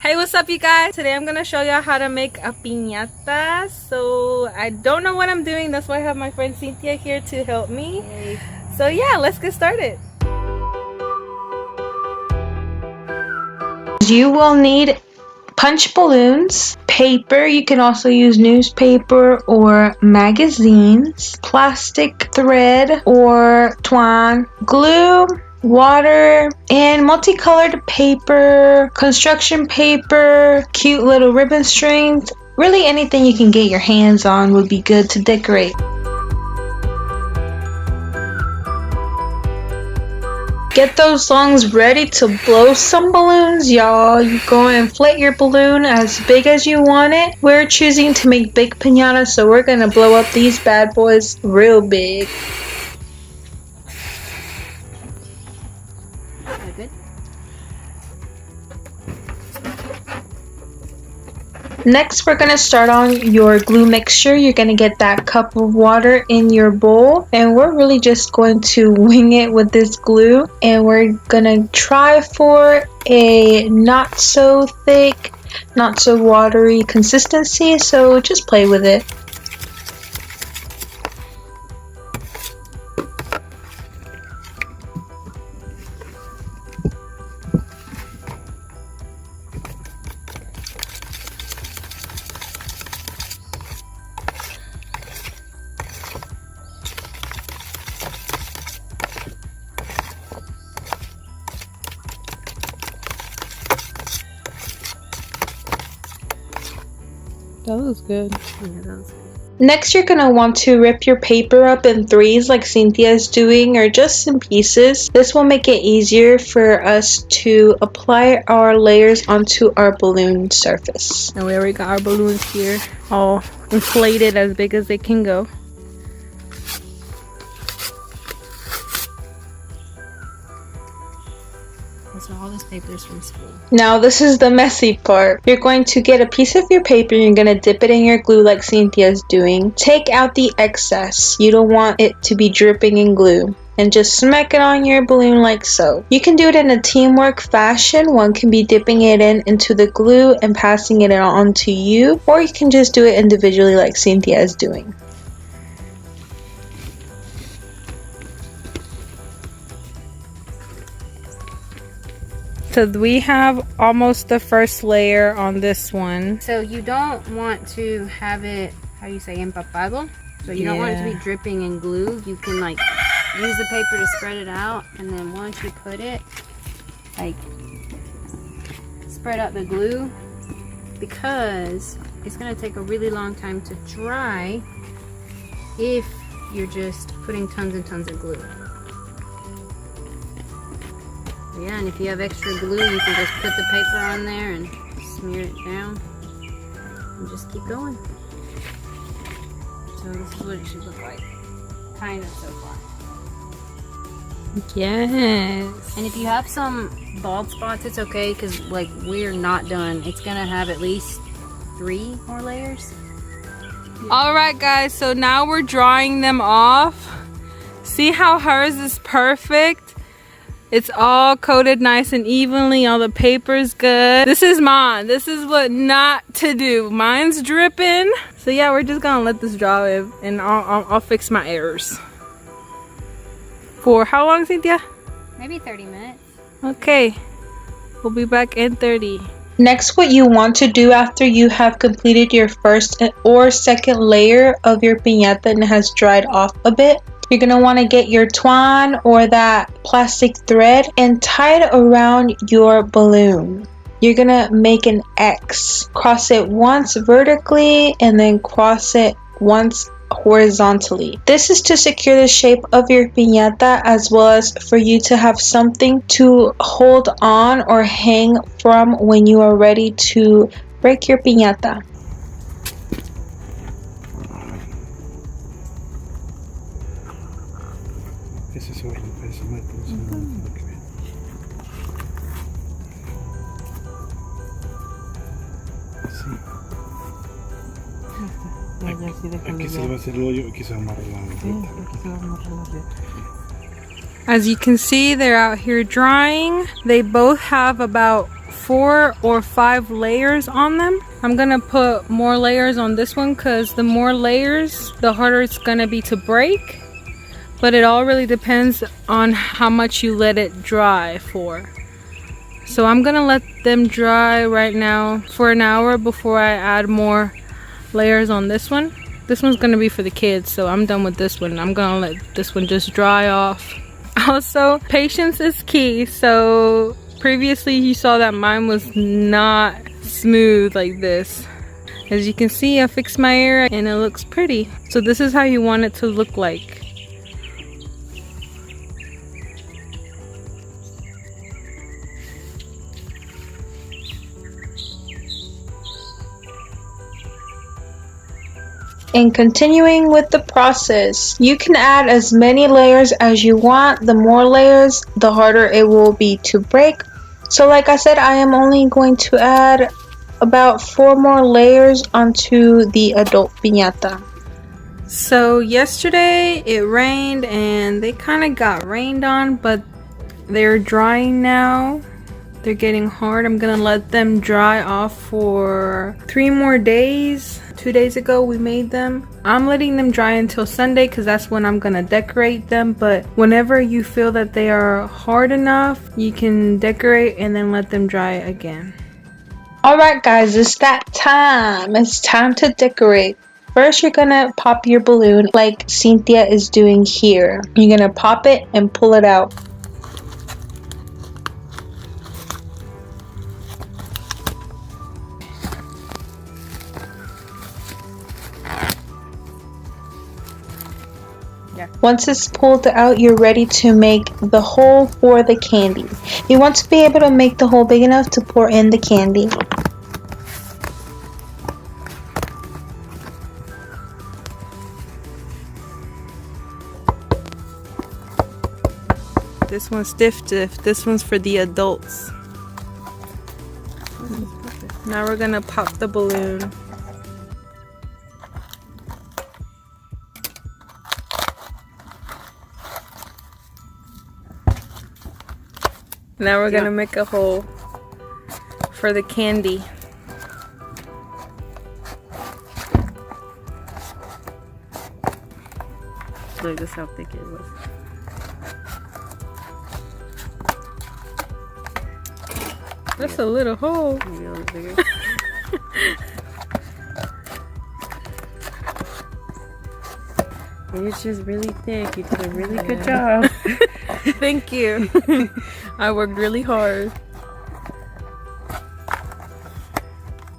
Hey, what's up you guys? Today I'm gonna show y'all how to make a piñata. So I don't know what I'm doing, that's why I have my friend Cynthia here to help me. Hey. So yeah, let's get started. You will need punch balloons, paper, you can also use newspaper or magazines, plastic thread or twine, glue, water, and multicolored paper, construction paper, cute little ribbon strings. Really anything you can get your hands on would be good to decorate. Get those lungs ready to blow some balloons, y'all. You go and inflate your balloon as big as you want it. We're choosing to make big piñatas, so we're gonna blow up these bad boys real big. Good. Next, we're gonna start on your glue mixture. You're gonna get that cup of water in your bowl, and we're really just going to wing it with this glue, and we're gonna try for a not so thick, not so watery consistency, so just play with it. That was good. Yeah, that was good. Next, you're going to want to rip your paper up in threes like Cynthia is doing, or just in pieces. This will make it easier for us to apply our layers onto our balloon surface. And we already got our balloons here all inflated as big as they can go. So all this paper is from school. Now this is the messy part. You're going to get a piece of your paper, you're going to dip it in your glue like Cynthia's doing. Take out the excess. You don't want it to be dripping in glue. And just smack it on your balloon like so. You can do it in a teamwork fashion. One can be dipping it into the glue and passing it on to you. Or you can just do it individually like Cynthia is doing. So we have almost the first layer on this one. So you don't want to have it, how you say, empapado. So you don't want it to be dripping in glue. You can like use the paper to spread it out, and then once you put it, like spread out the glue, because it's gonna take a really long time to dry if you're just putting tons and tons of glue. Yeah, and if you have extra glue, you can just put the paper on there and smear it down and just keep going. So this is what it should look like, kind of so far. Yes. And if you have some bald spots, it's okay, because like we're not done. It's gonna have at least 3 more layers. Alright guys, so now we're drying them off. See how hers is perfect? It's all coated nice and evenly. All the paper's good. This is mine. This is what not to do. Mine's dripping. So yeah, we're just gonna let this dry, and I'll fix my errors. For how long, Cynthia? Maybe 30 minutes. Okay. We'll be back in 30. Next, what you want to do after you have completed your first or second layer of your piñata and it has dried off a bit, you're going to want to get your twine or that plastic thread and tie it around your balloon. You're going to make an X. Cross it once vertically and then cross it once horizontally. This is to secure the shape of your piñata, as well as for you to have something to hold on or hang from when you are ready to break your piñata. Aquí se le va a hacer el hoyo, aquí se va a amarrar la. As you can see, they're out here drying. They both have about 4 or 5 layers on them. I'm gonna put more layers on this one because the more layers, the harder it's gonna be to break. But it all really depends on how much you let it dry for. So I'm gonna let them dry right now for an hour before I add more layers on this one. This one's gonna be for the kids, so I'm done with this one. I'm gonna let this one just dry off. Also, patience is key. So previously you saw that mine was not smooth like this. As you can see, I fixed my hair and it looks pretty. So this is how you want it to look like. And continuing with the process, you can add as many layers as you want. The more layers, the harder it will be to break. So like I said, I am only going to add about 4 more layers onto the adult piñata. So yesterday it rained and they kind of got rained on, but they're drying now. They're getting hard. I'm gonna let them dry off for 3 more days. 2 days ago we made them. I'm letting them dry until Sunday because that's when I'm gonna decorate them. But whenever you feel that they are hard enough, you can decorate and then let them dry again. Alright guys, it's that time. It's time to decorate. First, you're gonna pop your balloon like Cynthia is doing here. You're gonna pop it and pull it out. Once it's pulled out, you're ready to make the hole for the candy. You want to be able to make the hole big enough to pour in the candy. This one's stiff. This one's for the adults. Now we're gonna pop the balloon. Now we're gonna make a hole for the candy. Look, this how thick it was. That's a little hole. Maybe a little bigger. It's just really thick. You did a really good job. Thank you. I worked really hard.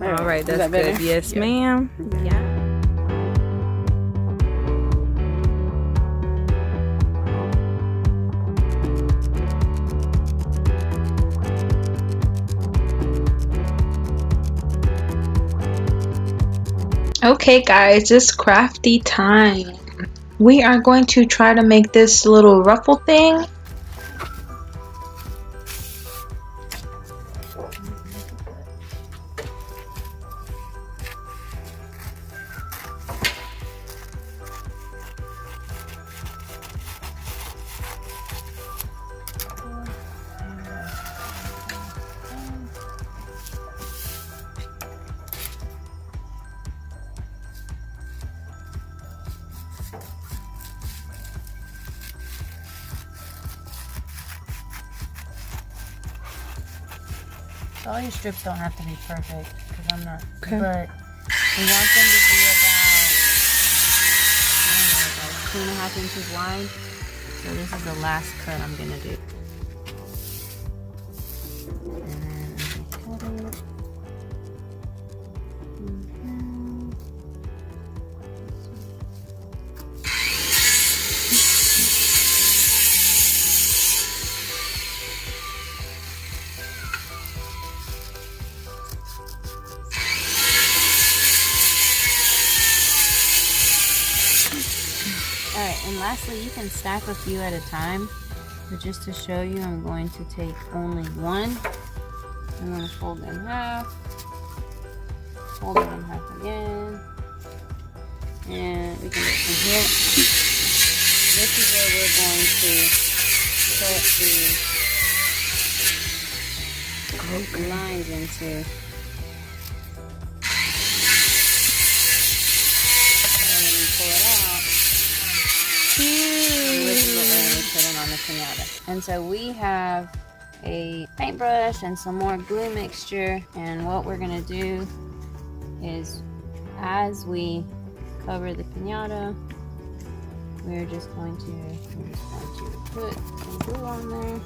All right, that's good. Yes, ma'am. Yeah. Okay guys, it's crafty time. We are going to try to make this little ruffle thing. All your strips don't have to be perfect because I'm not. Okay. But we want them to be about, I don't know, like 2.5 inches wide. So this is the last cut I'm gonna do. And then cut it. Alright, and lastly, you can stack a few at a time, but just to show you, I'm going to take only one. I'm going to fold it in half, fold it in half again, and we can get from here. This is where we're going to put lines into. And then you pull it out. And this is what we're going to be putting on the piñata. And so we have a paintbrush and some more glue mixture, and what we're going to do is, as we cover the piñata, we're just going to put some glue on there,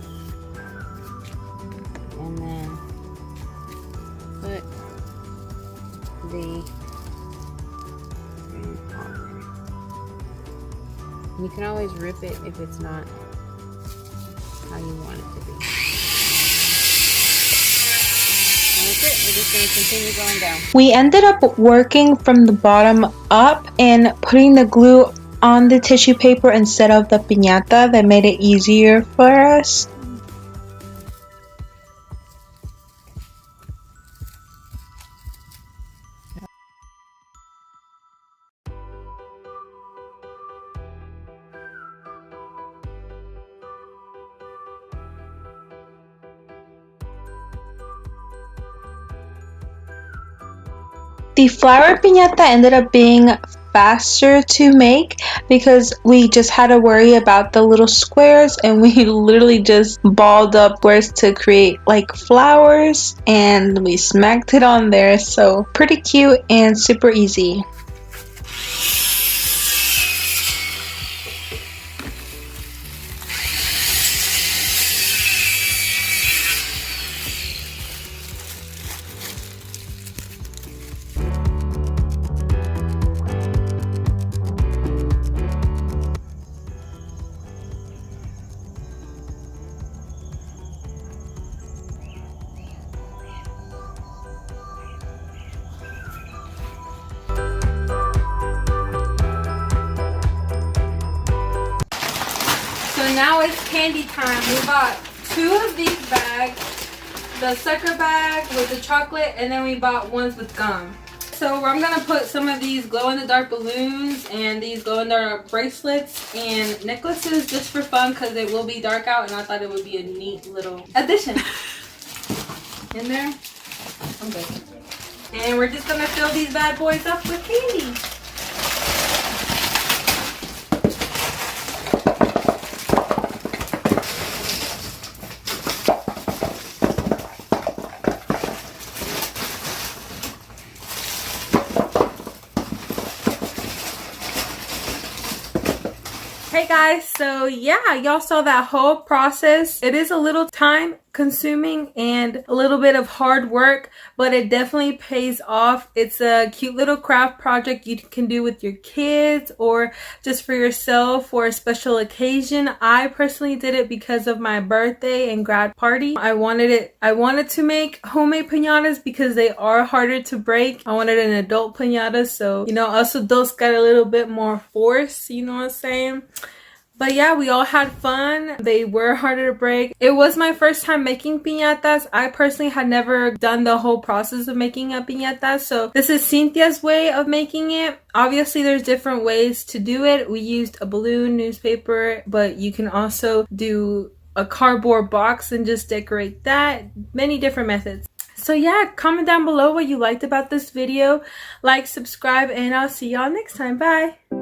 and then put the on there. You can always rip it if it's not how you want it to be. And that's it. We're just going to continue going down. We ended up working from the bottom up and putting the glue on the tissue paper instead of the piñata. That made it easier for us. The flower piñata ended up being faster to make because we just had to worry about the little squares, and we literally just balled up squares to create like flowers, and we smacked it on there. So pretty cute and super easy. So now it's candy time. We bought 2 of these bags, the sucker bag with the chocolate, and then we bought ones with gum. So I'm gonna put some of these glow-in-the-dark balloons and these glow-in-the-dark bracelets and necklaces just for fun, because it will be dark out and I thought it would be a neat little addition. In there. Okay. And we're just gonna fill these bad boys up with candy. Hey guys, so yeah, y'all saw that whole process. It is a little time consuming and a little bit of hard work, but it definitely pays off. It's a cute little craft project you can do with your kids or just for yourself for a special occasion. I personally did it because of my birthday and grad party. I wanted to make homemade piñatas because they are harder to break. I wanted an adult piñata, so you know, us adults got a little bit more force, you know what I'm saying? But yeah, we all had fun. They were harder to break. It was my first time making piñatas. I personally had never done the whole process of making a piñata. So this is Cynthia's way of making it. Obviously, there's different ways to do it. We used a balloon, newspaper, but you can also do a cardboard box and just decorate that. Many different methods. So yeah, comment down below what you liked about this video. Like, subscribe, and I'll see y'all next time. Bye!